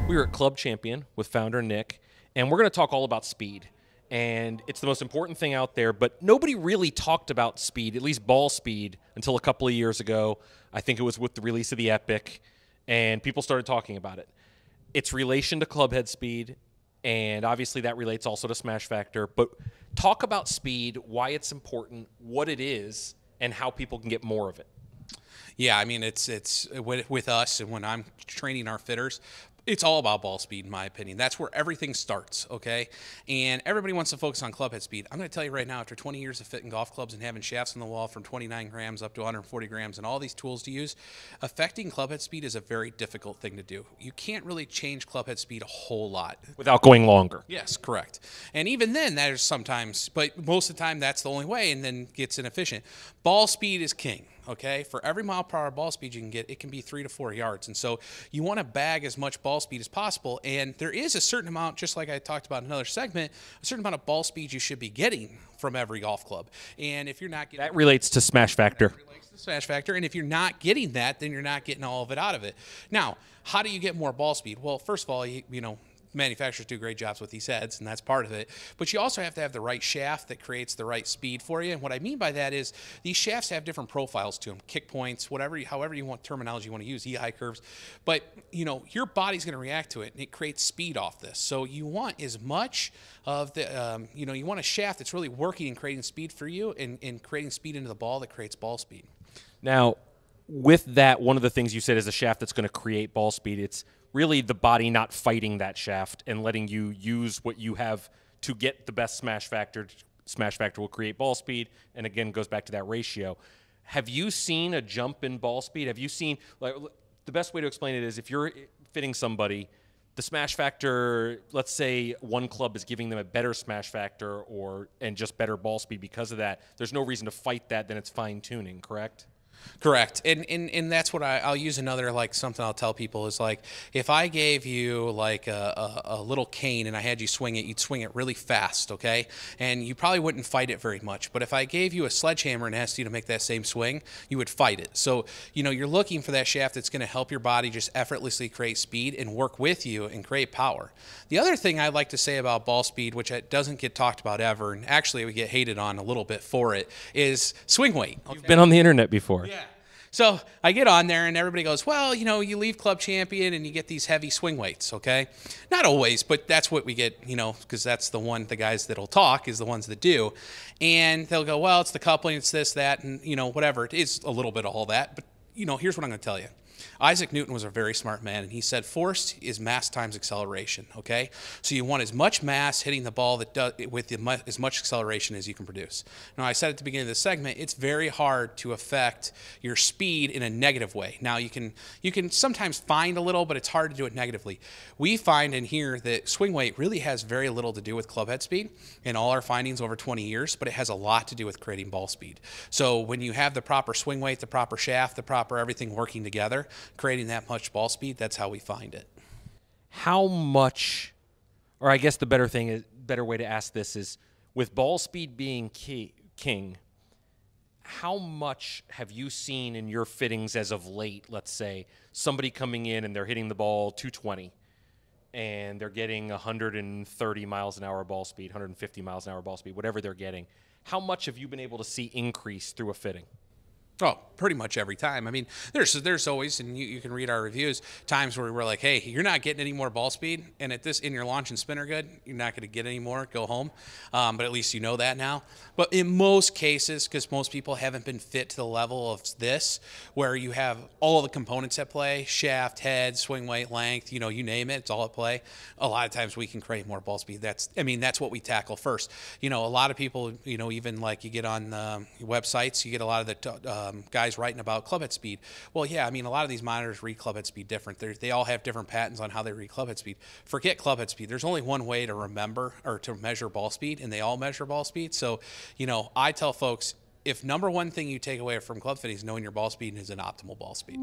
We are at Club Champion with founder Nick, and we're going to talk all about speed. And it's the most important thing out there, but nobody really talked about speed, at least ball speed, until a couple of years ago. I think it was with the release of the Epic, and people started talking about it. Its relation to club head speed, and obviously that relates also to smash factor. But talk about speed, why it's important, what it is, and how people can get more of it. Yeah, I mean, it's with us, and when I'm training our fitters, it's all about ball speed, in my opinion. That's where everything starts, okay? And everybody wants to focus on club head speed. I'm going to tell you right now, after 20 years of fitting golf clubs and having shafts on the wall from 29 grams up to 140 grams and all these tools to use, affecting club head speed is a very difficult thing to do. You can't really change club head speed a whole lot. Without going longer. Yes, correct. And even then, there's sometimes, but most of the time, that's the only way, and then gets inefficient. Ball speed is king. Okay, for every mile per hour ball speed you can get, it can be 3 to 4 yards. And so you want to bag as much ball speed as possible. And there is a certain amount, just like I talked about in another segment, a certain amount of ball speed you should be getting from every golf club. And if you're not getting that relates to smash factor. Smash factor. And if you're not getting that, then you're not getting all of it out of it. Now, how do you get more ball speed? Well, first of all, you know, manufacturers do great jobs with these heads, and that's part of it. But you also have to have the right shaft that creates the right speed for you. And what I mean by that is these shafts have different profiles to them, kick points, however you want terminology you want to use, EI curves. But you know, your body's going to react to it, and it creates speed off this. So you want as much of the, you want a shaft that's really working and creating speed for you, and creating speed into the ball that creates ball speed. Now, with that, one of the things you said is a shaft that's going to create ball speed. It's really the body not fighting that shaft and letting you use what you have to get the best smash factor. Smash factor will create ball speed, and again, goes back to that ratio. Have you seen a jump in ball speed? Have you seen, like, the best way to explain it is if you're fitting somebody, the smash factor, let's say one club is giving them a better smash factor and just better ball speed because of that, there's no reason to fight that, then it's fine-tuning, correct? Correct. And that's what I'll use another, like, something I'll tell people is, like, if I gave you like a little cane and I had you swing it, you'd swing it really fast, okay? And you probably wouldn't fight it very much. But if I gave you a sledgehammer and asked you to make that same swing, you would fight it. So, you know, you're looking for that shaft that's going to help your body just effortlessly create speed and work with you and create power. The other thing I'd like to say about ball speed, which doesn't get talked about ever, and actually we get hated on a little bit for it, is swing weight. Okay? You've been on the internet before. Yeah. So I get on there and everybody goes, well, you know, you leave Club Champion and you get these heavy swing weights, okay? Not always, but that's what we get, you know, because that's the guys that'll talk is the ones that do. And they'll go, well, it's the coupling, it's this, that, and, you know, whatever. It is a little bit of all that. But, you know, here's what I'm going to tell you. Isaac Newton was a very smart man, and he said force is mass times acceleration, okay? So you want as much mass hitting the ball with as much acceleration as you can produce. Now, I said at the beginning of this segment, it's very hard to affect your speed in a negative way. Now, you can sometimes find a little, but it's hard to do it negatively. We find in here that swing weight really has very little to do with club head speed in all our findings over 20 years, but it has a lot to do with creating ball speed. So when you have the proper swing weight, the proper shaft, the proper everything working together, creating that much ball speed, that's how we find it. How much, or I guess the better way to ask this is, with ball speed being king, how much have you seen in your fittings as of late, let's say, somebody coming in and they're hitting the ball 220 and they're getting 130 miles an hour ball speed, 150 miles an hour ball speed, whatever they're getting. How much have you been able to see increase through a fitting? Oh, pretty much every time. I mean, there's always, and you can read our reviews, times where we're like, hey, you're not getting any more ball speed, and in your launch and spinner good, you're not going to get any more, go home. But at least you know that now. But in most cases, because most people haven't been fit to the level of this, where you have all the components at play, shaft, head, swing weight, length, you know, you name it, it's all at play. A lot of times we can create more ball speed. That's what we tackle first. You know, a lot of people, you know, even like you get on websites, you get a lot of the guys writing about club head speed. Well, yeah, I mean, a lot of these monitors read club head speed different. They all have different patterns on how they read club head speed. Forget club head speed. There's only one way to remember or to measure ball speed, and they all measure ball speed. So, you know, I tell folks, if number one thing you take away from club fitting is knowing your ball speed is an optimal ball speed.